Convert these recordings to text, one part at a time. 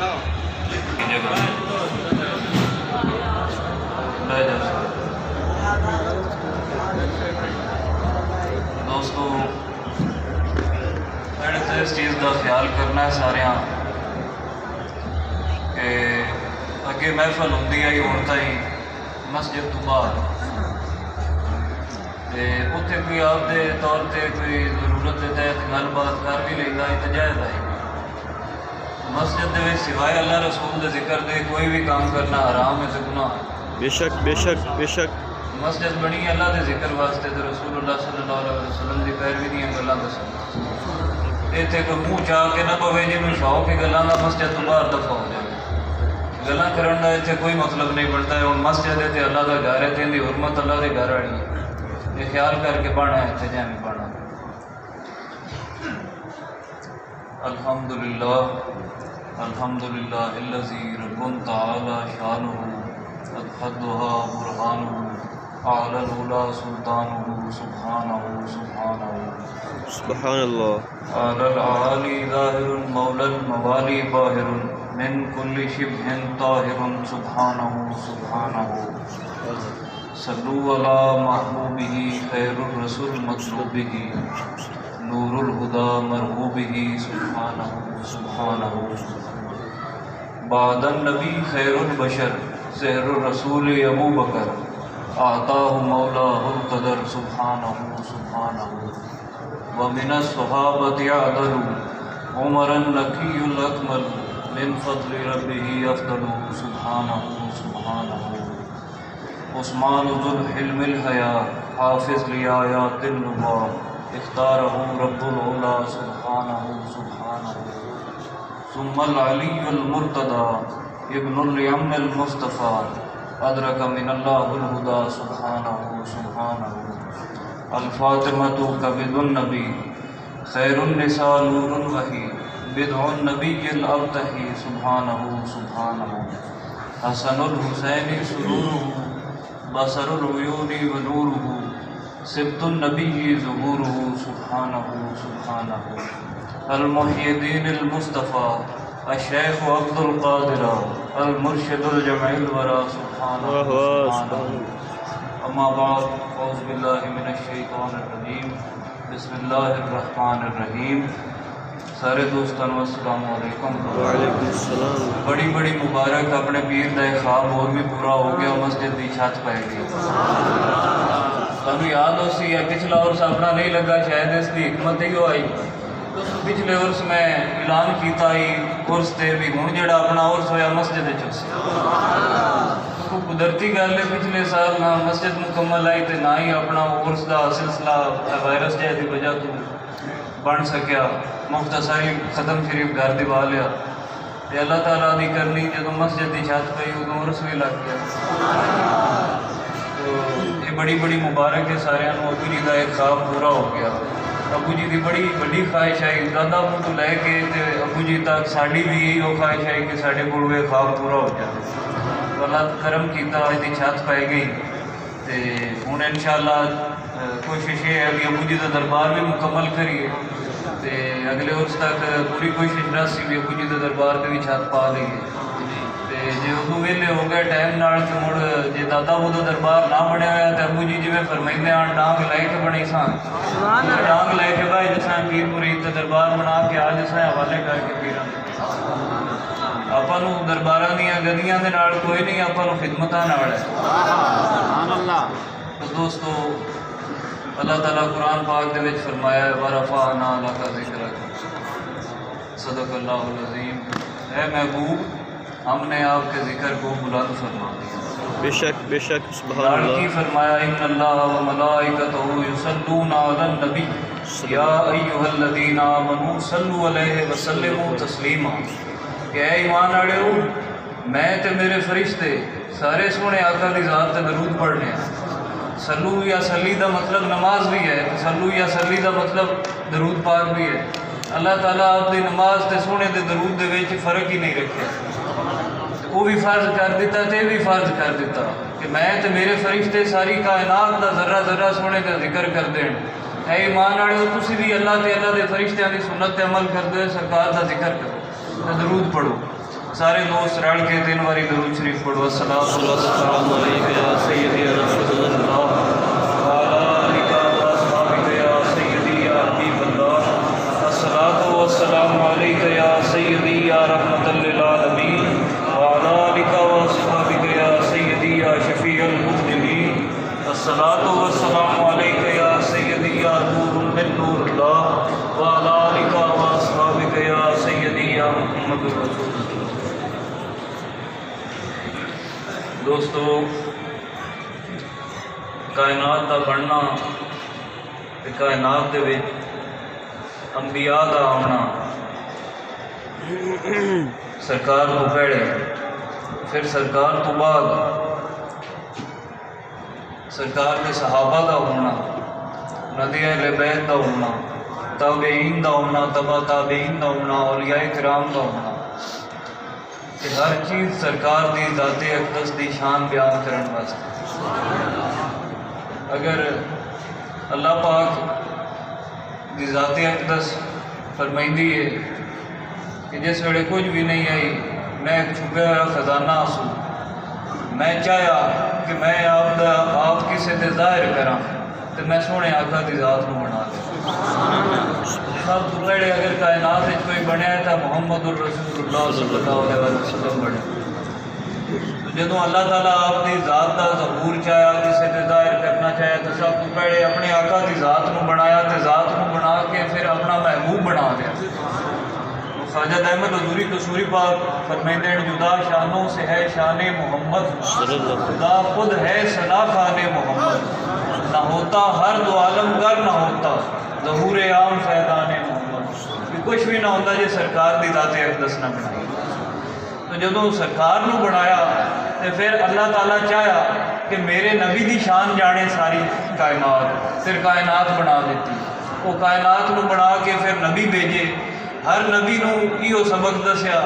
دوستو میں تو اس چیز کا خیال کرنا ہے سارے کہ اگے محفل ہوتی ہے ہوں تھی مسجد تو باہر اتنے کوئی آپ کے طور پہ کوئی ضرورت کے تحت گل بات کر بھی لینا تو جائز ہے۔ مسجد کے سوائے اللہ رسول کے ذکر دے کوئی بھی کام کرنا حرام ہے تو گناہ ہے۔ بے شک بے شک بے شک مسجد بنی اللہ کے ذکر واسطے تو رسول اللہ صلی اللہ علیہ وسلم کی پیروی دیا گلوں دس اتنے کوئی منہ چاہ کے نہ پوے جنہوں شوق ہے گلوں کا مسجد تو باہر دفاع ہو جائے گلا کرن کا اتنے کوئی مطلب نہیں بنتا ہے۔ ہوں مسجد ہے اللہ کا گھر ہے تو ان کی حرمت اللہ کے گھر والی ہے، یہ خیال کر کے پڑھنا ہے اتنے جائیں پڑھنا۔ الحمدللہ الحمدللہ الذی رب تعالی شانہ اتحدھا برہانہ اعلی العلا سلطانہ سبحانہ سبحانہ سبحان اللہ اعلی العالی ظاہر مولی الموالی باہر من کل شبہ طاہر سبحانہ سبحانہ صلو علی محبوبہ خیر الرسول مطلوبہ نور الہدا مرغوبہ سبحانہ سبحانہ بعد النبی خیر البشر سحر الرسول ابو بکر اعطاہ مولاہ القدر سبحانہ سبحانہ ومن الصحابۃ عدل عمر النقی الاکمل من فضل ربہ افضل سبحانہ سبحانہ عثمان ذو الحلم الحیا حافظ لآیات النبوہ اختارہ رب العلا سبحانہ سبحانہ ثم العلی المرتضی ابن الیمن المصطفیٰ ادرک من اللہ الہدا سبحانہ سبحانہ الفاطمۃ کبد النبی خیر النساء نور وحی بدع النبی الابتحی سبحانہ سبحانہ حسن الحسین سرورہ بصر العیون ونورہ سبط النبی ظہورہ سبحانہ سبحانہ المحی الدین المصطفیٰ الشیخ عبد القادر المرشد الجمع الورا سبحانہ سبحانہ اما بعد اعوذ باللہ من الشیطان الرجیم بسم اللہ الرحمن الرحیم۔ سارے دوستان السلام علیکم۔ وعلیکم السلام۔ بڑی بڑی مبارک اپنے پیر کا ایک خواب اور بھی پورا ہو گیا، مسجد کی چھت پہ گئی۔ تمہیں یاد ہو سی ہے پچھلا عرس اپنا نہیں لگا، شاید اس کی حکمت ہی آئی پچھلے عرس میں اعلان کیتا ہی عرس تے بھی ہوں جڑا اپنا عرس ہویا مسجد چ قدرتی گل ہے پچھلے سال نہ مسجد مکمل آئی تے نہ ہی اپنا عرس کا سلسلہ وائرس جہاں کی وجہ تو بن سکیا، مختصر ختم شریف گھر دوا لیا تے اللہ تعالیٰ دی کرنی جدوں مسجد کی چھت پئی ادوں عرس بھی لگ گیا۔ تو یہ بڑی بڑی مبارک ہے سارے ابو جی کا ایک خواب پورا ہو گیا۔ ابو جی کی بڑی بڑی خواہش آئی دادا ابو تو لے کے ابو جی تک ساری بھی یہی وہ خواہش آئی کہ سارے کو یہ خواب پورا ہو جائے۔ اللہ کرم کیتا اج دی چھت پائی گئی تے ہن انشاءاللہ کوشش یہ ہے کہ ابو جی کا دربار بھی مکمل کریے تے اگلے عرس تک پوری کوشش رہی بھی ابو جی کے دربار پہ بھی چھت پا لئیے تے جے ادو ویلے ہو گئے ٹائم نال تے مڑ جے دادا ابو کا دربار نہ بنیا ہوا تے ابو جی جویں فرمائندے آن ڈانگ لے کے بنی سان ڈانگ لے کے بھائی جساں پیر مرید تے دربار بنا کے آ جساں حوالے کر کے پیراں آپ دربار دیا گدیاں دے نال کوئی نہیں، آپ خدمتاں نال ہے۔ تو دوستو اللہ تعالیٰ قرآن پاک دے وچ فرمایا ہے وَرَفَعْنَا لَكَ ذِكْرَكَ صدق اللہ العظیم۔ اے محبوب ہم نے آپ کے ذکر کو بلند فرما دیا۔ بے شک بے شک سبحان اللہ کی اللہ۔ فرمایا ان اللہ وملائکتہ یصلون علی النبی یا ایھا الذین آمنوا صلوا علیہ وسلموا تسلیما۔ کہ اے ایمان والو میں تے میرے فرشتے سارے سونے آقا دی ذات تے درود پڑھنے ہیں۔ صلو یا صلی دا مطلب نماز بھی ہے، صلو یا صلی دا مطلب درود پاک بھی ہے۔ اللہ تعالیٰ آپ دی نماز تے سونے دے درود دے وچ فرق ہی نہیں رکھیا، وہ بھی فرض کر دیتا تے بھی فرض کر دیتا کہ میں تے میرے فرشتے ساری کائنات دا ذرہ ذرہ سونے دا ذکر کر دین۔ اے ایمان والو تسی بھی اللہ تے اللہ دے فرشتیاں دی سنت تے عمل کر دے، سرکار دا ذکر کرو، درود پڑھو۔ سارے دوست رل کے 3 باری درود شریف پڑھو الصلاۃ والسلام علیک یا سیدی یا رسول اللہ وعلی آلک واصحابک یا سیدی یا حبیب اللہ الصلاۃ والسلام علیک یا سیدی یا رحمۃ للعالمین وعلی آلک واصحابک یا سیدی یا شفیع المذنبین الصلاۃ والسلام علیک یا سیدی یا نور من نور اللہ وعلی آلک واصحابک یا سیدی یا محمد رسول اللہ۔ دوستو، کائنات کا بننا تے کائنات دے وچ انبیاء کا آنا، سرکار تو پہلے پھر سرکار تو بعد سرکار کے صحابہ کا ہونا، نبی اہل بیت کا ہونا، تابعین کا ہونا، تبع تابعین کا ہونا، اولیاء کرام کا ہونا، کہ ہر چیز سرکار دی ذات اقدس دی شان بیان کرن واسطے۔ اگر اللہ پاک دی ذات اقدس فرمائندی ہے کہ جس ویلے کچھ بھی نہیں آئی، میں ایک چھپیا ہوا خزانہ آسوں، میں چاہیا کہ میں آپ کسے دے ظاہر کراں تو میں سونے آقا دی ذات نو بنا دے۔ سب تو پہلے اگر کائنات میں کوئی بنیا تھا محمد الرسول اللہ صلی اللہ علیہ وسلم بنے، تو جدوں اللہ تعالیٰ آپ کی ذات کا ظہور چاہیا، کسی سے ظاہر کرنا چاہیا، تو سب تو پہلے اپنے آقا کی ذات نو بنایا، تو ذات نو بنا کے پھر اپنا محبوب بنا دیا۔ خواجہ احمد حضوری قصوری پاک فرمائتے ہیں جدا شانوں سے ہے شان محمد، خدا خود ہے ثنا خان محمد، نہ ہوتا ہر دو عالم گر نہ ہوتا ظہور عام فیضان محمد، کہ کچھ بھی نہ ہوتا جی سرکار دی ذات اقدس نہ بنائی۔ تو جدوں سرکار نو بنایا تو پھر اللہ تعالیٰ چاہیا کہ میرے نبی دی شان جانے ساری کائنات، پھر کائنات بنا دیتی۔ وہ کائنات نو بنا کے پھر نبی بھیجے، ہر نبی نو ایو سبق دسیا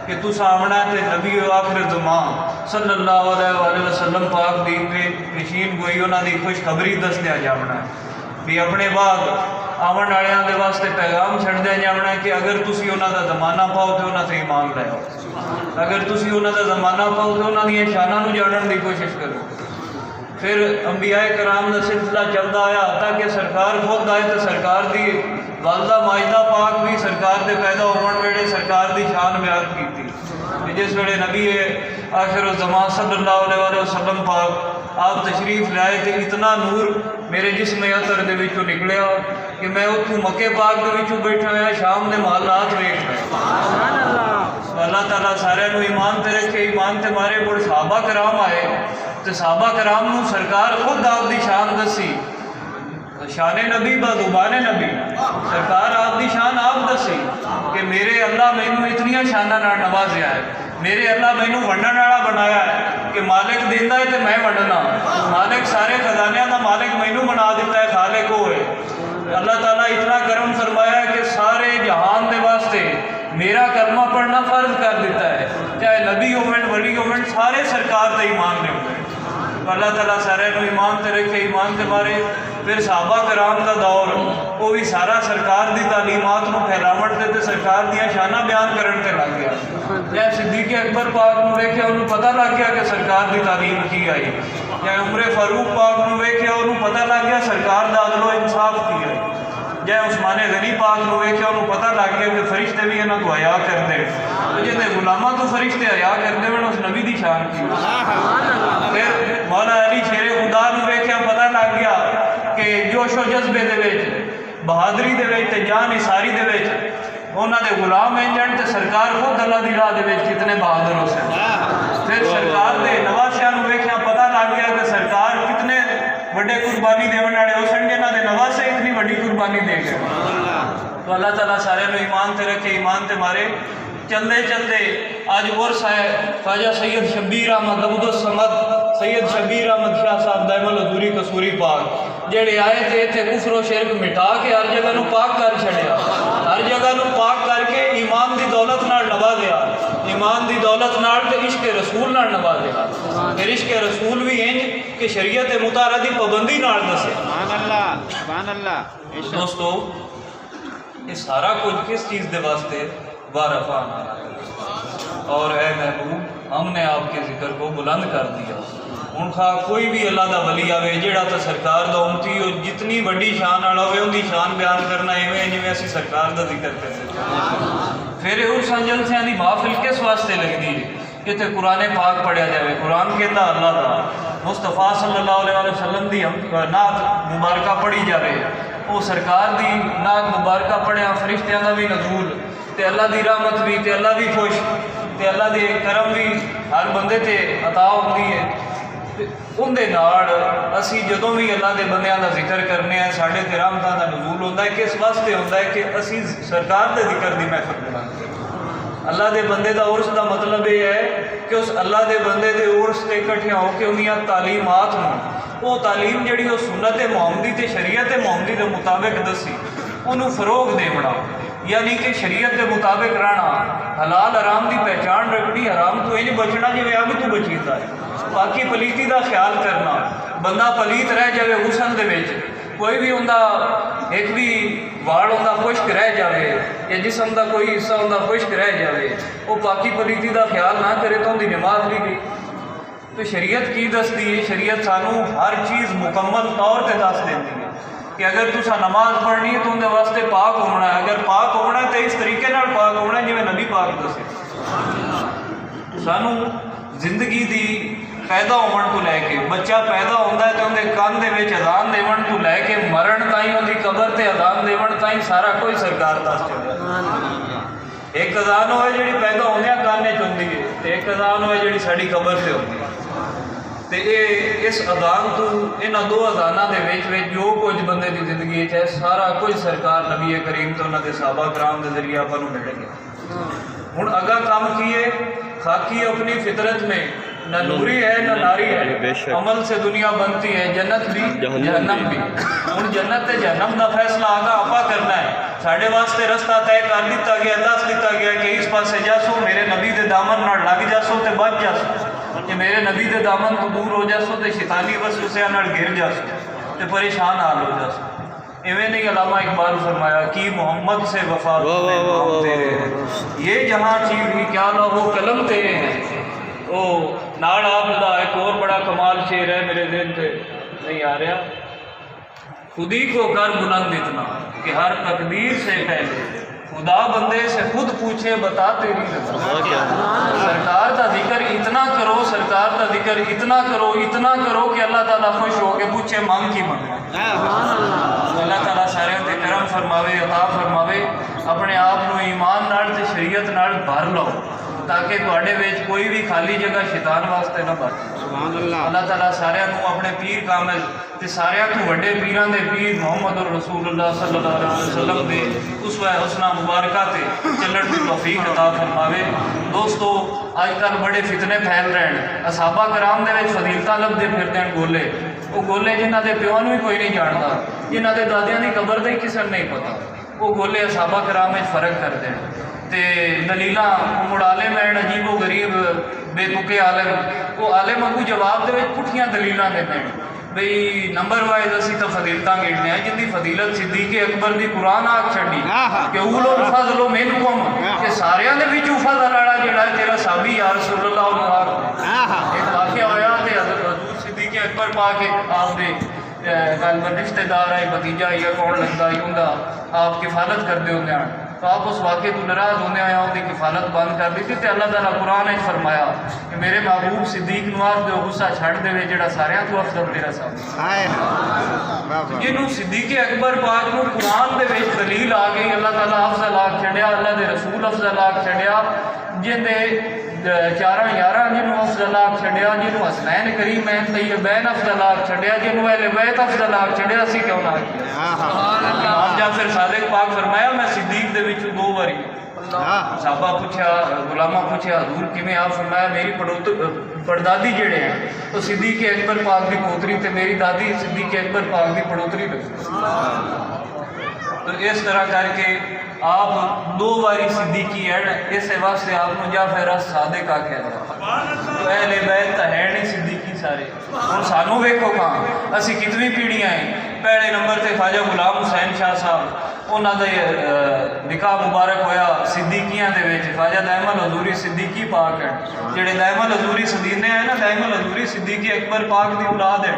کہ تُسا آمنا تے نبی آخر زمان صلی اللہ علیہ وسلم پاک دی پیشین گوئی انہاں دی خوشخبری دس دیا جانا ہے بھی اپنے بعد آمن والوں دے واسطے پیغام چھڑ دیا جانا ہے کہ اگر تسی انہاں دا زمانہ پاؤ تو انہاں تے ایمان لے آؤ، اگر تسی انہاں دا زمانہ پاؤ تو انہاں دی شاناں نو جانن دی کوشش کرو۔ پھر انبیاء کرام دا سلسلہ چلتا آیا تاکہ سرکار خود آئے تو سرکار دی والدہ ماجدہ پاک بھی سرکار دے پیدا ہون ویلے سرکار دی شان بیان کیتی کہ جس ویلے نبی آخر الزمان صلی اللہ علیہ وسلم پاک آپ تشریف لائے کہ اتنا نور میرے جسم اطہر دے وچوں نکلیا کہ میں اتوں مکے پاک دے وچوں بیٹھا ہوا شام دے محلات ویکھ رہا۔ اللہ تعالیٰ سارے نو ایمان تے رکھے، ایمان تے مارے کوئی صحابہ کرام آئے تو صحابہ کرام نو سرکار خود آپ دی شان دسی، شان نبی با زبان نبی، سرکار آپ دی شان آپ دسی کہ میرے اللہ مینوں اتنی شاناں نال نوازیا ہے، میرے اللہ مینوں ونڈن والا بنایا ہے کہ مالک دیندا ہے تے میں ونڈنا، مالک سارے خزانیاں دا مالک مینوں بنا دیتا ہے، خالق وہ ہے۔ اللہ تعالیٰ اتنا کرم فرمایا ہے کہ سارے جہان دے واسطے میرا کلمہ پڑھنا فرض کر دیتا ہے، چاہے نبی ہومن ولی ہومن سارے سرکار تے ایمان لے ہوئے۔ اللہ تعالیٰ سارے نو ایمان تے رکھے، ایمان تے مارے۔ پھر صحابہ کرام دا دور وہ بھی سارا سرکار دی تعلیمات نو پھیلاوٹ تے سرکار دیا شانہ بیان کرن تے لگ گیا۔ جائے صدیق اکبر پاک نو ویکھیا انہوں پتہ لگ گیا کہ سرکار دی تعلیم کی آئی، جائے عمر فاروق پاک نو ویکھیا انہوں پتہ لگ گیا سرکار دا عدل و انصاف کی آئی، جائے عثمان غنی پاک نو ویکھیا انہوں پتہ لگ گیا کہ فرشتے بھی انہاں کو حیا کردے، جے غلاماں تو فرشتے حیا کردے اس نبی دی شان کی۔ پھر مولا علی شیر خدا نو ویکھیا پتہ لگ گیا کہ جوش و جذبے دے وچ، بہادری دے وچ تے جان نثاری دے وچ انہاں دے غلام انجن تے سرکار خود اللہ دی راہ دے وچ کتنے بہادر ہو سن۔ پھر سرکار دے نواسیاں نو ویکھیا پتہ لگ گیا کہ سرکار کتنے بڑے قربانی دیون والے ہو سن جنہاں دے نواسے اتنی بڑی قربانی دے گئے۔ تو اللہ تعالیٰ سارے نو ایمان تے رکھے، ایمان تے مارے۔ چلتے چلتے آج عرس ہے خواجہ سید شبیر احمد عبد الصمد سید شبیر احمد شاہ صاحب دائم الحضوری قصوری پاک جڑے آئے تھے اتنے کفر و شرک مٹا کے ہر جگہ نو پاک کر چھڑیا، ہر جگہ نو پاک کر کے ایمان دی دولت نال نوازیا، ایمان دی دولت نال تے عشق رسول نال نوازیا۔ پھر عشق رسول بھی انج کہ شریعت مطہرہ دی پابندی نال دسے۔ سبحان اللہ، سبحان اللہ۔ دوستو یہ سارا کچھ کس چیز دے واسطے وارفان اور اے محبوب ہم نے آپ کے ذکر کو بلند کر دیا۔ ہن خواہ کوئی بھی اللہ دا ولی آوے جیڑا تو سرکار دا امتی اور جتنی وڈی شان والا ہوئے ان دی شان بیان کرنا ایویں جویں اسی سرکار دا ذکر کرتے۔ پھر اس جلسیاں دی محفل کس واسطے لگدی ہے کہ تے قرآن پاک پڑھیا جائے۔ قرآن کہتا اللہ دا، مصطفیٰ صلی اللہ علیہ وسلم دی نعت مبارکہ پڑھی جائے، وہ سرکار دی نعت مبارکہ پڑھیا، فرشتیاں دا بھی نزول تے اللہ دی رحمت بھی تے اللہ بھی خوش تے اللہ دے کرم بھی ہر بندے تے عطا ہوندی ہے۔ ان دے نال اسی جدوں بھی اللہ دے بندیاں دا ذکر کرنے ہیں ساڈے تے رحمتاں دا نزول ہوندا ہے۔ کس واسطے ہوندا ہے کہ اسی سرکار دے ذکر دی محفل بناتے ہیں۔ اللہ دے بندے دا عرس دا مطلب یہ ہے کہ اس اللہ دے بندے دے عرس تے اکٹھیاں ہو کے انہیاں تعلیمات ہوں، وہ تعلیم جڑی وہ سنت محمدی تے شریعت محمدی دے مطابق دسی انہوں فروغ دے بڑا، یعنی کہ شریعت دے مطابق رہنا، حلال حرام دی پہچان رکھنی، حرام تو انج بچنا جی اگ تو بچیتا ہے، باقی پلیتی دا خیال کرنا، بندہ پلیت رہ جائے غسل دے وچ، کوئی بھی ہوندا ایک بھی واڑ ہوندا خشک رہ جائے یا جسم دا کوئی حصہ ہوندا خشک رہ جائے، وہ پاکی پلیتی دا خیال نہ کرے تو ان دی نماز بھی گئی۔ تو شریعت کی دستی ہے؟ شریعت سانو ہر چیز مکمل طور تے دس دیتی ہے کہ اگر تسا نماز پڑھنی ہے تو اندر واسطے پاک ہونا ہے، اگر پاک ہونا ہے تو اس طریقے نال پاک ہونا ہے جویں نبی پاک دسے۔ سانو زندگی دی پیدا ہون تو لے کے بچہ پیدا ہوتا ہے تو اندر کان دے وچ اذان دیون تو لے کے مرن تائیں اندی قبر تے اذان دیون تائیں سارا کوئی سرکار دس چڑھا۔ ایک اذان ہوئے جڑی پیدا ہوندیاں کانے چ ہوندی ہے تے ایک اذان ہوئے جڑی ساڈی قبر تے ہوندی ہے، تے اس اذان تو انہاں دو اذاناں دے وچ جو کچھ بندے دی زندگی وچ ہے سارا کچھ سرکار نبی کریم تو انہاں دے صحابہ کرام دے ذریعے آپاں نوں مل گیا۔ ہن اگا کام کیے خاکی اپنی فطرت میں نہ نوری ہے نہ ناری ہے، عمل سے دنیا بنتی ہے، جنت بھی جہنم بھی۔ ہن جنت تے جہنم دا فیصلہ آگا آپا کرنا ہے، ساڈے واسطے رستہ طے کر دیتا گیا، دس دیتا گیا کہ اس پاسے جاسو میرے نبی دے دامن نال لگ جاسو تے بچ جاسو، کہ میرے نبی دے دامن تو دور ہو جاسو تے شیطانی وسوسیاں نال گر جاسو تے پریشان حال ہو جاسو۔ ایویں نہیں علامہ اقبال فرمایا کہ محمد سے وفا تیرے یہ جہاں چیز بھی کیا لوہو قلم تیرے ہیں۔ او ناڑ آپ دا ایک اور بڑا کمال شعر ہے میرے ذہن پہ نہیں آ رہا، خودی کو کر بلند اتنا کہ ہر تقدیر سے پہلے خدا بندے سے خود پوچھے بتا تیری رضا۔ سرکار دا ذکر اتنا کرو، سرکار دا ذکر اتنا کرو کہ اللہ تعالیٰ خوش ہو کے پوچھے مانگ کی مانگنا۔ اللہ تعالیٰ سارے تے کرم فرماوے، عطا فرماوے، اپنے آپ نو ایمان نال تے شریعت نال بھر لو تاکہ تواڈے وچ کوئی بھی خالی جگہ شیطان واسطے نہ بچے۔ سبحان اللہ۔ اللہ تعالیٰ سارے کو اپنے پیر کامل تے سارے تو وڈے پیران دے پیر محمد رسول اللہ صلی اللہ علیہ وسلم دے اسوہ حسنہ مبارکہ تے چلن دی توفیق عطا فرماوے۔ دوستو آج کل بڑے فتنے پھیل رہے ہیں، اصحابہ کرام دے وچ فضیلتاں لبدے پھردے ہیں گولے، وہ گولے جنہاں دے پیو نوں بھی کوئی نہیں جاندا، جنہاں دے دادیاں دی قبر دا ہی کسے نوں نہیں پتہ، وہ گولے اصحابہ کرام وچ فرق کردے ہیں تے دلیلاں مڑ عالم ہیں عجیب و غریب بے تکے عالم، وہ عالم اگو جواب دے وچ پٹھیاں دلیلاں دیندے ہیں بھئی نمبر وائز اسی تو فضیلتاں گھڑنے ہیں جن دی فضیلت صدیق اکبر دی قرآن آگ چھڑی کہ اولو الفضل منکم کہ ساریاں دے وچوں فضل والا جڑا تیرا صحابی یا رسول اللہ عنہ آگ۔ ایک واقعہ ہویا تے حضور صدیق اکبر پاک آپ دے گل رشتہ دار ہے بھتیجا یا کون لگتا ہے ہوندا آپ کفالت کردے ہوندے ہیں تو آپ اس واقعے تو ناراض ہونے آیا ان کی کفالت بند کر دی تھی تے اللہ تعالیٰ قرآن نے فرمایا کہ میرے محبوب صدیق نواز دے غصہ چھڑ دے وے جڑا ساریاں تو افضل تیرا صاحب جنہوں صدیق اکبر پاک نو قرآن دے وچ دلیل آ گئی، اللہ تعالیٰ افضل آگ چھڑیا، اللہ دے رسول افضل آگ چھڑیا، جن دے چاراں یاراں جنہوں افضل آگ چھڑیا، جنہوں حسنین کریمین طیبین افضل آگ چھڑیا، جنہوں اہل بیت افضل آگ چھڑیا، اسی کیوں نہ کیا۔ امام جعفر صادق پاک فرمایا میں صدیق دے وچوں دو باری صحابہ پوچھا، غلامہ پوچھا حضور کیویں؟ آپ فرمایا میری پڑدادی جڑے ہیں تو صدیق اکبر پاک دی پوتری تے میری دادی صدیق اکبر پاک دی پڑوتری لگتی، تو اس طرح کر کے آپ دو باری صدیقی ہے، اس واسطے آپ کو جعفر صادق آکھیا جاتا، تو اہل بیت تا ہے نہیں صدیقی سارے۔ ہن سانوں ویکھو کہاں اسی کتنی پیڑیاں ہیں، پہلے نمبر تے خواجہ غلام حسین شاہ صاحب، ਉਹਨਾਂ ਦੇ ਨਿਕਾਹ ਮੁਬਾਰਕ ਹੋਇਆ ਸਿੱਦੀਕੀਆਂ ਦੇ ਵਿੱਚ। ਖਾਜਾ ਦਾਇਮਲ ਹਜ਼ੂਰੀ ਸਿੱਦੀਕੀ ਪਾਕ ਹੈ, ਜਿਹੜੇ ਦਾਇਮਲ ਹਜ਼ੂਰੀ ਸਦੀਨੇ ਹੈ ਨਾ, ਦਾਇਮਲ ਹਜ਼ੂਰੀ ਸਿੱਦੀਕੀ ਅਕਬਰ ਪਾਕ ਦੀ ਔਲਾਦ ਹੈ।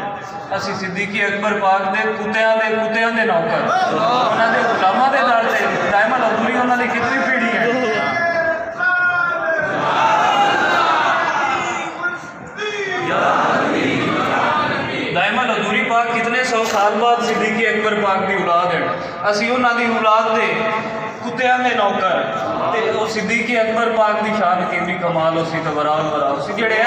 ਅਸੀਂ ਸਿੱਦੀਕੀ ਅਕਬਰ ਪਾਕ ਦੇ ਕੁੱਤਿਆਂ ਦੇ ਨੌਕਰ, ਉਹਨਾਂ ਦੇ ਗੁਲਾਮਾਂ ਦੇ ਨਾਲ ਤੇ ਦਾਇਮਲ ਹਜ਼ੂਰੀ ਉਹਨਾਂ ਦੀ ਕਿਤਨੀ ਪੀੜੀ ਹੈ। ਦਾਇਮਲ ਹਜ਼ੂਰੀ ਪਾਕ ਕਿਤਨੇ 100 ਸਾਲ ਬਾਅਦ ਸਿੱਦੀਕੀ ਅਕਬਰ ਪਾਕ ਦੀ ਔਲਾਦ ਹੈ। ਅਸੀਂ ਉਹਨਾਂ ਦੀ ਔਲਾਦ ਦੇ ਕੁੱਤਿਆਂ ਦੇ ਨੌਕਰ ਤੇ ਉਹ ਸਿੱਦੀਕੀ ਅਕਬਰ ਪਾਕ ਦੀ ਸ਼ਾਨ ਕਿੰਨੀ ਕਮਾਲ ਹੋ ਸੀ ਤੇ ਬਰਾਬਰ ਸੀ, ਜਿਹੜੇ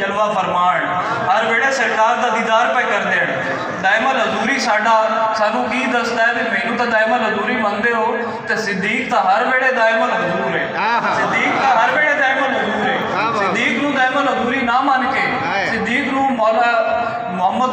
ਜਲਵਾ ਫਰਮਾਨ, ਹਰ ਵੇਲੇ ਸਰਕਾਰ ਦਾ ਦੀਦਾਰ ਪੈ ਕਰਦੇ ਹਨ। ਦਾਇਮਲ ਹਜ਼ੂਰੀ ਸਾਨੂੰ ਕੀ ਦੱਸਦਾ ਹੈ ਵੀ ਮੈਨੂੰ ਤਾਂ ਦਾਇਮਲ ਹਜ਼ੂਰੀ ਮੰਨਦੇ ਹੋ ਤੇ ਸਿੱਦੀਕ ਤਾਂ ਹਰ ਵੇਲੇ ਦਾਇਮਲ ਹਜ਼ੂਰ ਹੈ। ਸਿੱਦੀਕ ਤਾਂ ਹਰ ਵੇਲੇ ਦਾਇਮਲ ਹਜ਼ੂਰ ਹੈ। ਸਿੱਦੀਕ ਨੂੰ ਦਾਇਮਲ ਹਜ਼ੂਰੀ ਨਾ ਮੰਨ ਕੇ, ਸਿੱਦੀਕ ਨੂੰ ਮੌਲਾ ਮੁਹੰਮਦ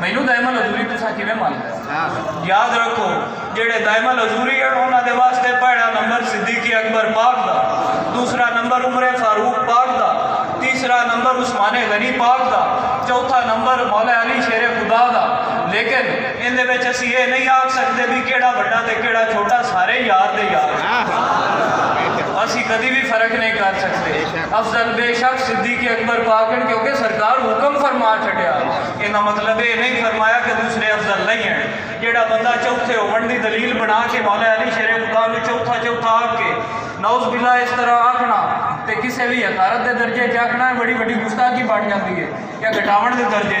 ਮੈਨੂੰ ਦਾਇਮਲ ਹਜ਼ੂਰੀ ਤੁਸੀਂ ਕਿਵੇਂ ਮੰਨਦੇ ਹੋ? ਯਾਦ ਰੱਖੋ, ਜਿਹੜੇ ਦਾਇਮਲ ਹਜ਼ੂਰੀ ਹਨ ਉਹਨਾਂ ਦੇ ਵਾਸਤੇ ਪਹਿਲਾ ਨੰਬਰ ਸਿੱਦੀਕੀ ਅਕਬਰ ਪਾਕ ਦਾ, ਦੂਸਰਾ ਨੰਬਰ ਉਮਰ ਫਾਰੂਕ ਪਾਕ ਦਾ, ਤੀਸਰਾ ਨੰਬਰ ਉਸਮਾਨ ਗਨੀ ਪਾਕ ਦਾ, ਚੌਥਾ ਨੰਬਰ ਮੌਲਾ ਅਲੀ ਸ਼ੇਰ ਖੁਦਾ ਦਾ। ਲੇਕਿਨ ਇਹਦੇ ਵਿੱਚ ਅਸੀਂ ਇਹ ਨਹੀਂ ਆਖ ਸਕਦੇ ਵੀ ਕਿਹੜਾ ਵੱਡਾ ਤੇ ਕਿਹੜਾ ਛੋਟਾ, ਸਾਰੇ ਯਾਰ ਦੇ ਯਾਰ। ਅਸੀਂ ਕਦੀ ਵੀ ਫਰਕ ਨਹੀਂ ਕਰ ਸਕਦੇ। ਅਫਜ਼ਲ ਬੇਸ਼ੱਕ ਸਿੱਦੀਕੀ ਅਕਬਰ ਪਾਕ ਹਨ, ਕਿਉਂਕਿ ਸਰਕਾਰ ਹੁਕਮ ਫਰਮਾ ਛੱਡਿਆ। ਇਹਦਾ ਮਤਲਬ ਇਹ ਨਹੀਂ ਫਰਮਾਇਆ ਕਿ ਦੂਸਰੇ ਅਫਜ਼ਲ ਨਹੀਂ ਹਨ। ਜਿਹੜਾ ਬੰਦਾ ਚੌਥੇ ਹੋਣ ਦੀ ਦਲੀਲ ਬਣਾ ਕੇ ਮੌਲਾ ਅਲੀ ਸ਼ੇਰ ਖੁਦਾ ਨੂੰ ਚੌਥਾ ਆਖ ਕੇ ਨੌਜ਼ ਬਿਲਾ ਇਸ ਤਰ੍ਹਾਂ ਆਖਣਾ ਤੇ ਕਿਸੇ ਵੀ ਹਕਾਰਤ ਦੇ ਦਰਜੇ 'ਚ ਆਖਣਾ ਬੜੀ ਵੱਡੀ ਗੁਸਤਾਖੀ ਬਣ ਜਾਂਦੀ ਹੈ ਜਾਂ ਘਟਾਵਣ ਦੇ ਦਰਜੇ।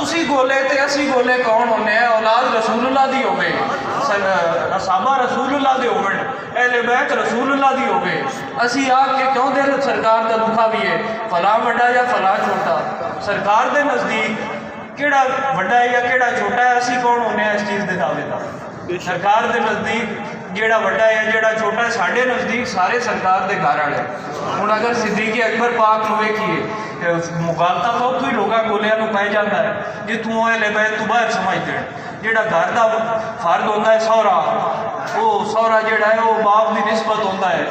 ਤੁਸੀਂ ਗੋਲੇ ਤੇ ਅਸੀਂ ਗੋਲੇ ਕੌਣ ਹੁੰਨੇ ਆ? ਔਲਾਦ ਰਸੂਲullah ਦੀ ਹੋਵੇ, ਅਸਾਬਾ ਰਸੂਲullah ਦੇ ਹੋਵਣ, ਅਹਿਲੇ ਬੈਤ ਰਸੂਲullah ਦੀ ਹੋਵੇ। ਅਸੀਂ ਆ ਕੇ ਕਿਉਂ ਦਿਲ ਸਰਕਾਰ ਦਾ ਦੁਖਾਵੀਏ? ਫਲਾ ਵੱਡਾ ਜਾਂ ਫਲਾ ਛੋਟਾ? ਸਰਕਾਰ ਦੇ ਨਜ਼ਦੀਕ ਕਿਹੜਾ ਵੱਡਾ ਹੈ ਜਾਂ ਕਿਹੜਾ ਛੋਟਾ ਹੈ? ਅਸੀਂ ਕੌਣ ਹੁੰਨੇ ਆ ਇਸ ਚੀਜ਼ ਦੇ ਦਾਅਵੇਦਾਰ? ਸਰਕਾਰ ਦੇ ਨਜ਼ਦੀਕ ਜਿਹੜਾ ਵੱਡਾ ਹੈ ਜਿਹੜਾ ਛੋਟਾ ਹੈ, ਸਾਡੇ ਨਜ਼ਦੀਕ ਸਾਰੇ ਸਰਕਾਰ ਦੇ ਘਰ ਵਾਲੇ। ਹੁਣ ਅਗਰ ਸਿੱਦੀਕ ਅਕਬਰ ਪਾਕ ਨੂੰ ਵੇਖੀਏ, ਮੁਗਾਲਤਾ ਤਾਂ ਉੱਥੋਂ ਹੀ ਲੋਕਾਂ ਗੋਲਿਆਂ ਨੂੰ ਪੈ ਜਾਂਦਾ ਹੈ ਜਿੱਥੋਂ ਅਹਿਲੇ ਬੈਤ ਤੋਂ ਬਾਹਰ ਸਮਝਦੇ ਨੇ। ਜਿਹੜਾ ਘਰ ਦਾ ਫਰਦ ਹੁੰਦਾ ਹੈ ਸਹੁਰਾ, ਉਹ ਸਹੁਰਾ ਜਿਹੜਾ ਹੈ ਉਹ ਬਾਪ ਦੀ ਨਿਸਬਤ ਹੁੰਦਾ ਹੈ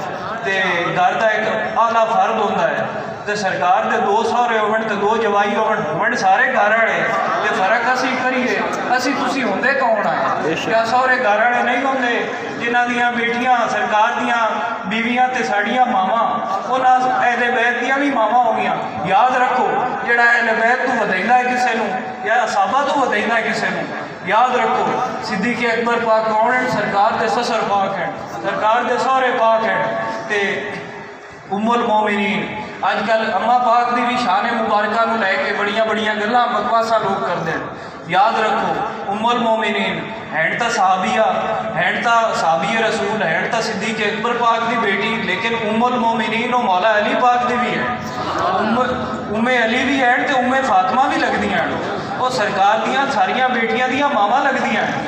ਤੇ ਘਰ ਦਾ ਇੱਕ ਆਲਾ ਫਰਦ ਹੁੰਦਾ ਹੈ। ਤੇ ਸਰਕਾਰ ਦੇ ਦੋ ਸਹੁਰੇ ਹੋਵਣ ਤੇ ਦੋ ਜਵਾਈ ਹੋਵਣ ਸਾਰੇ ਘਰ ਵਾਲੇ, ਤੇ ਫਰਕ ਅਸੀਂ ਕਰੀਏ। ਅਸੀਂ ਤੁਸੀਂ ਹੁੰਦੇ ਕੌਣ ਆਏ? ਕਿਆ ਸਹੁਰੇ ਘਰ ਵਾਲੇ ਨਹੀਂ ਹੁੰਦੇ ਜਿਨ੍ਹਾਂ ਦੀਆਂ ਬੇਟੀਆਂ ਸਰਕਾਰ ਦੀਆਂ ਬੀਵੀਆਂ ਤੇ ਸਾਡੀਆਂ ਮਾਵਾਂ, ਉਹਨਾਂ ਅਹਿਲੇ ਬੈਤ ਦੀਆਂ ਵੀ ਮਾਵਾਂ ਹੋ ਗਈਆਂ। ਯਾਦ ਰੱਖੋ, ਜਿਹੜਾ ਅਹਿਲੇ ਬੈਤ ਤੋਂ ਵਧਾਈਦਾ ਹੈ ਕਿਸੇ ਨੂੰ ਜਾਂ ਅਸਾਬਾ ਤੋਂ ਵਧਾਈਦਾ ਹੈ ਕਿਸੇ ਨੂੰ, ਯਾਦ ਰੱਖੋ ਸਿੱਦੀਕ ਅਕਬਰ ਪਾਕ ਕੌਣ ਹੈ? ਸਰਕਾਰ ਦੇ ਸਸਰ ਪਾਕ ਹੈ, ਸਰਕਾਰ ਦੇ ਸਹੁਰੇ ਪਾਕ ਹੈ ਤੇ ਉਮੁਲ ਮੋਮਿਨੀਨ। ਅੱਜ ਕੱਲ੍ਹ ਅੰਮਾ ਪਾਕ ਦੀ ਵੀ ਸ਼ਾਨ ਮੁਬਾਰਕਾਂ ਨੂੰ ਲੈ ਕੇ ਬੜੀਆਂ ਗੱਲਾਂ ਬਕਵਾਸਾਂ ਲੋਕ ਕਰਦੇ ਨੇ। ਯਾਦ ਰੱਖੋ ਉਮੁਲ ਮੋਮਿਨੀਨ ਹੈਣ ਤਾਂ ਸਾਹਬੀਆ, ਹੈਣ ਤਾਂ ਸਾਹਬੀ ਰਸੂਲ, ਹੈਣ ਤਾਂ ਸਿੱਦੀਕ ਅਕਬਰ ਪਾਕ ਦੀ ਬੇਟੀ, ਲੇਕਿਨ ਉਮੁਲ ਮੋਮਿਨੀਨ ਉਹ ਮੌਲਾ ਅਲੀ ਪਾਕ ਦੀ ਵੀ ਹੈ। ਉਮੇ ਅਲੀ ਵੀ ਹੈ ਤੇ ਉਮੇ ਫਾਤਮਾ ਵੀ ਲੱਗਦੀਆਂ ਹਨ। ਉਹ ਸਰਕਾਰ ਦੀਆਂ ਸਾਰੀਆਂ ਬੇਟੀਆਂ ਦੀਆਂ ਮਾਵਾਂ ਲੱਗਦੀਆਂ ਹਨ।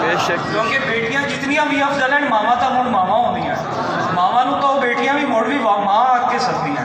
ਬੇਸ਼ੱਕ ਕਿਉਂਕਿ ਬੇਟੀਆਂ ਜਿਤਨੀਆਂ ਵੀ ਅਫਜ਼ਲ ਹਨ ਮਾਵਾਂ ਤਾਂ ਹੁਣ ਮਾਵਾਂ ਹੁੰਦੀਆਂ ਮਾਵਾਂ ਨੂੰ ਤਾਂ ਉਹ ਬੇਟੀਆਂ ਵੀ ਮੁੜ ਵੀ ਮਾਂ ਆ ਕੇ ਸਕਦੀਆਂ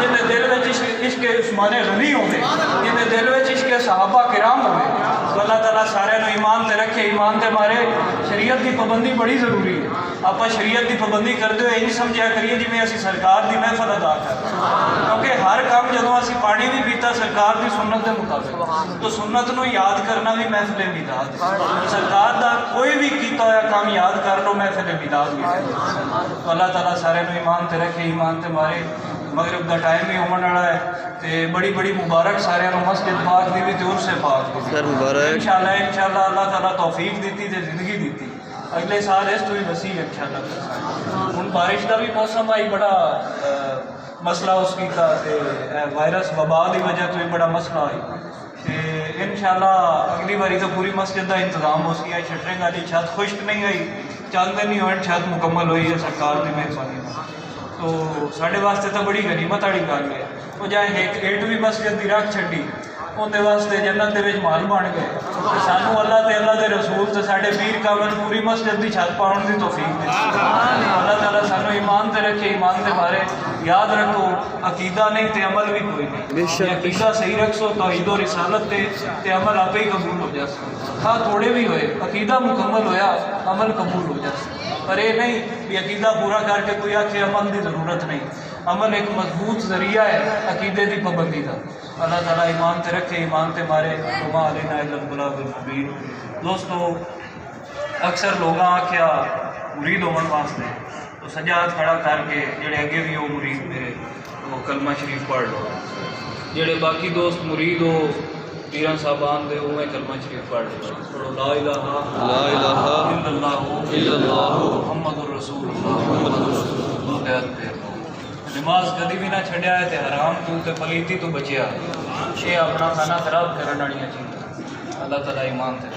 جن دل میں عشق عثمان غنی ہوئے، جن دل میں عشق صحابہ کرام ہوئے، تو اللہ تعالیٰ سارے ایمان تے رکھے، ایمان تے مارے۔ شریعت کی پابندی بڑی ضروری ہے۔ آپ شریعت کی پابندی کرتے ہوئے یہ سمجھا کریے جی میں اسی سرکار دی محفل ادا کر، کیونکہ ہر کام جدوں اسی پانی بھی پیتا سرکار دی سنت کے مطابق، تو سنت نو یاد کرنا بھی محفل میلاد، سرکار دا کوئی بھی کیتا ہوا کام یاد کر لو محفل میلاد بھی۔ تو اللہ تعالیٰ سارے ایمان تے رکھے، ایمان تے مارے۔ مغرب دا ٹائم بھی ہونے والا ہے تے بڑی بڑی مبارک سارے مسجد پاک دی بھی تے عرس پاک دی سر مبارک انشاءاللہ اللہ تعالیٰ توفیق دیتی تے زندگی دیتی، اگلے سال اس تو بھی وسیع انشاءاللہ۔ ہن بارش کا بھی موسم آئی، بڑا مسئلہ اس کی کا وائرس وبا کی وجہ تو بھی بڑا مسئلہ آئی، تے انشاءاللہ اگلی باری تو پوری مسجد کا انتظام ہو سکیا۔ شٹرنگ والی چھت خشک نہیں آئی، چند دن ہی ہوئے چھت مکمل ہوئی ہے سرکار کی مہربانی، تو سارے واسطے تو بڑی غنیمت والی گل ہے۔ وہ جائے ایٹ بھی مسجد کی رکھ چڈی اندر واسطے جنت دے وچ مال بن گئے، سانو اللہ تے اللہ دے رسول تے ساڈے پیر کامل پوری مسجد دی چھت پاؤن دی توفیق دے۔ اللہ تعالیٰ سانو ایمان تے رکھے، ایمان تے مارے۔ یاد رکھو عقیدہ نہیں تے عمل بھی کوئی نہیں، جے عقیدہ صحیح رکھو توحید و رسالت تے عمل آپ ہی قبول ہو جاسے، ہاں تھوڑے بھی ہوئے عقیدہ مکمل ہویا عمل قبول ہو جاسے، پر یہ نہیں کہ عقیدہ پورا کر کے کوئی آخے عمل کی ضرورت نہیں۔ عمل ایک مضبوط ذریعہ ہے عقیدے کی پابندی کا۔ اللہ تعالیٰ ایمان تے رکھے، ایمان تے مارے۔ وما علینا الا البلاغ المبین۔ دوستو اکثر لوگ آخیا مرید ہون واسطے تو سجاد کھڑا کر کے جڑے اگے بھی وہ مرید میرے وہ کلمہ شریف پڑھ لو، جڑے باقی دوست مرید ہو پیران صاحبان دے وہ کلمہ شریف پڑھ لو، پڑھو لا الہ الا اللہ محمد الرسول اللہ۔ نماز کدی بھی نہ چھڈیا ہے تے حرام تو پلیتی تو بچیا، یہ اپنا کھانا خراب کرنے والی چیز۔ اللہ تعالیٰ ایمان تے